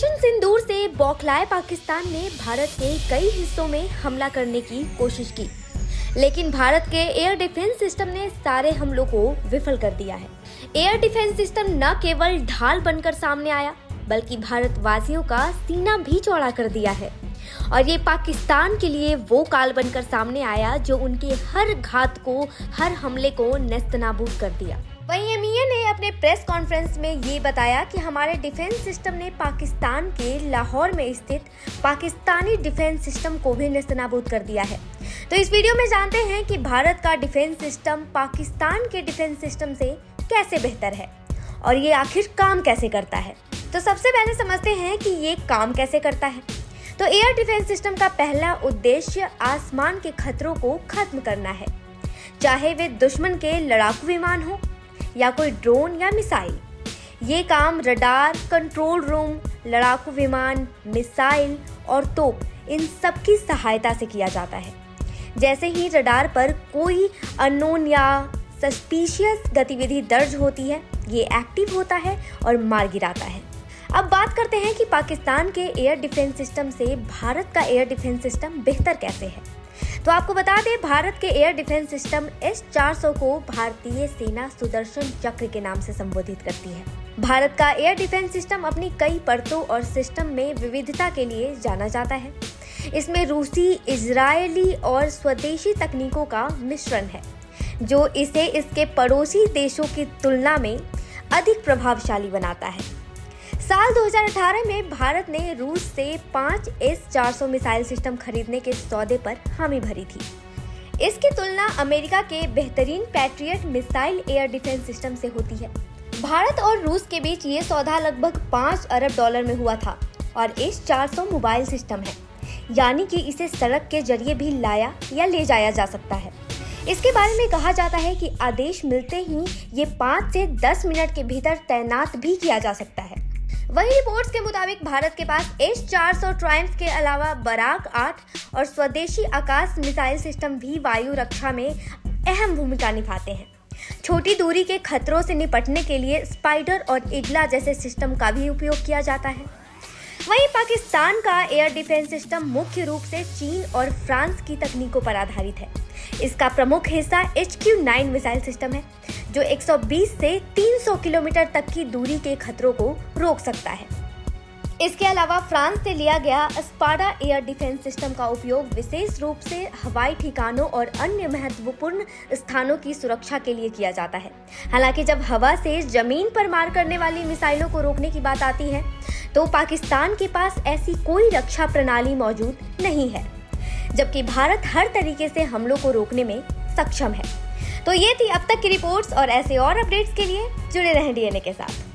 Operation सिंदूर से बौखलाए पाकिस्तान ने भारत के कई हिस्सों में हमला करने की कोशिश की, लेकिन भारत के एयर डिफेंस सिस्टम ने सारे हमलों को विफल कर दिया है। एयर डिफेंस सिस्टम न केवल ढाल बनकर सामने आया, बल्कि भारतवासियों का सीना भी चौड़ा कर दिया है और ये पाकिस्तान के लिए वो काल बनकर सामने आया जो उनके हर घात को, हर हमले को नेस्तनाबूद कर दिया। वहीं एमईए ने अपने प्रेस कॉन्फ्रेंस में ये बताया कि हमारे डिफेंस सिस्टम ने पाकिस्तान के लाहौर में स्थित पाकिस्तानी डिफेंस सिस्टम को भी नेस्तनाबूद कर दिया है। तो इस वीडियो में जानते हैं कि भारत का डिफेंस सिस्टम पाकिस्तान के डिफेंस सिस्टम से कैसे बेहतर है और ये आखिर काम कैसे करता है। तो सबसे पहले समझते हैं कि ये काम कैसे करता है। तो एयर डिफेंस सिस्टम का पहला उद्देश्य आसमान के खतरों को खत्म करना है, चाहे वे दुश्मन के लड़ाकू विमान हो या कोई ड्रोन या मिसाइल। ये काम रडार, कंट्रोल रूम, लड़ाकू विमान, मिसाइल और तोप, इन सब की सहायता से किया जाता है। जैसे ही रडार पर कोई अननोन या सस्पिशियस गतिविधि दर्ज होती है, ये एक्टिव होता है और मार गिराता है। अब बात करते हैं कि पाकिस्तान के एयर डिफेंस सिस्टम से भारत का एयर डिफेंस सिस्टम बेहतर कैसे है। तो आपको बता दें, भारत के एयर डिफेंस सिस्टम S-400 को भारतीय सेना सुदर्शन चक्र के नाम से संबोधित करती है। भारत का एयर डिफेंस सिस्टम अपनी कई परतों और सिस्टम में विविधता के लिए जाना जाता है। इसमें रूसी, इजरायली और स्वदेशी तकनीकों का मिश्रण है, जो इसे इसके पड़ोसी देशों की तुलना में अधिक प्रभावशाली बनाता है। साल 2018 में भारत ने रूस से 5 S-400 मिसाइल सिस्टम खरीदने के सौदे पर हामी भरी थी। इसकी तुलना अमेरिका के बेहतरीन patriot missile air defence system से होती है। भारत और रूस के बीच ये सौदा लगभग $5 अरब में हुआ था और S-400 मोबाइल सिस्टम है, यानी कि इसे सड़क के जरिए भी लाया या ले जाया जा सकता है। इसके बारे में कहा जाता है कि आदेश मिलते ही ये 5 से 10 मिनट के भीतर तैनात भी किया जा सकता है। वही रिपोर्ट्स के मुताबिक भारत के पास S-400 ट्रायम्फ के अलावा बराक 8 और स्वदेशी आकाश मिसाइल सिस्टम भी वायु रक्षा में अहम भूमिका निभाते हैं। छोटी दूरी के खतरों से निपटने के लिए स्पाइडर और ईगला जैसे सिस्टम का भी उपयोग किया जाता है। वहीं पाकिस्तान का एयर डिफेंस सिस्टम मुख्य रूप से चीन और फ्रांस की तकनीकों पर आधारित है। इसका प्रमुख हिस्सा HQ-9 मिसाइल सिस्टम है, जो 120 से 300 किलोमीटर तक की दूरी के खतरों को रोक सकता है। इसके अलावा फ्रांस से लिया गया स्पाडा एयर डिफेंस सिस्टम का उपयोग विशेष रूप से हवाई ठिकानों और अन्य महत्वपूर्ण स्थानों की सुरक्षा के लिए किया जाता है। हालांकि जब हवा से जमीन पर मार करने वाली मिसाइलों को रोकने की बात आती है, तो पाकिस्तान के पास ऐसी कोई रक्षा प्रणाली मौजूद नहीं है, जबकि भारत हर तरीके से हमलों को रोकने में सक्षम है। तो ये थी अब तक की रिपोर्ट्स और ऐसे और अपडेट्स के लिए जुड़े रहें DNA के साथ।